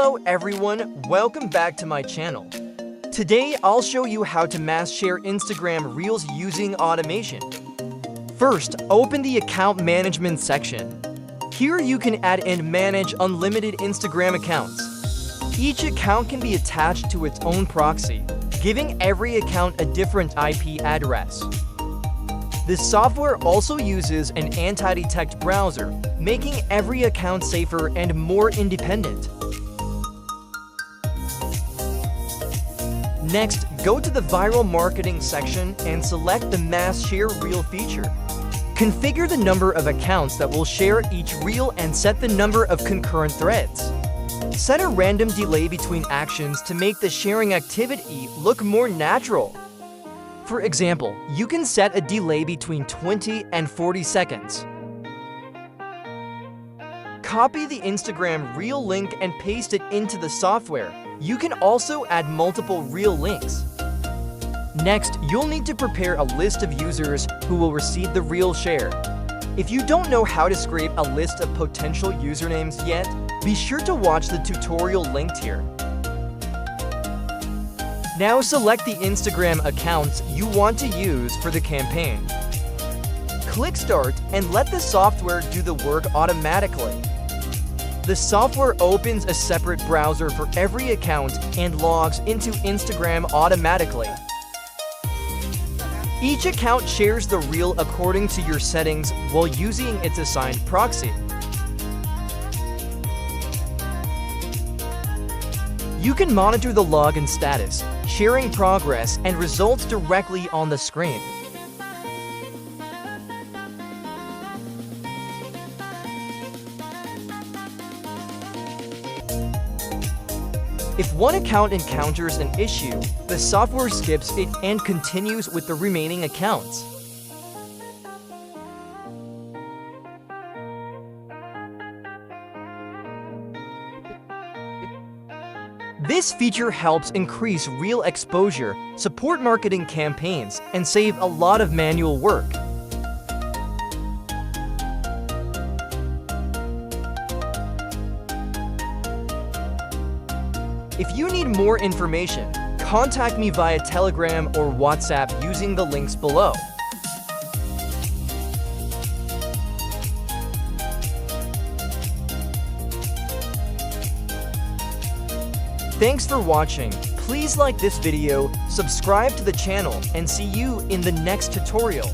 Hello everyone, welcome back to my channel. Today I'll show you how to mass share Instagram Reels using automation. First, open the account management section. Here you can add and manage unlimited Instagram accounts. Each account can be attached to its own proxy, giving every account a different IP address. This software also uses an anti-detect browser, making every account safer and more independent. Next, go to the Viral Marketing section and select the Mass Share Reel feature. Configure the number of accounts that will share each reel and set the number of concurrent threads. Set a random delay between actions to make the sharing activity look more natural. For example, you can set a delay between 20 and 40 seconds. Copy the Instagram Reel link and paste it into the software. You can also add multiple Reel links. Next, you'll need to prepare a list of users who will receive the Reel share. If you don't know how to scrape a list of potential usernames yet, be sure to watch the tutorial linked here. Now select the Instagram accounts you want to use for the campaign. Click Start and let the software do the work automatically. The software opens a separate browser for every account and logs into Instagram automatically. Each account shares the reel according to your settings while using its assigned proxy. You can monitor the login status, sharing progress, and results directly on the screen. If one account encounters an issue, the software skips it and continues with the remaining accounts. This feature helps increase Reel exposure, support marketing campaigns, and save a lot of manual work. If you need more information, contact me via Telegram or WhatsApp using the links below. Thanks for watching. Please like this video, subscribe to the channel, and see you in the next tutorial.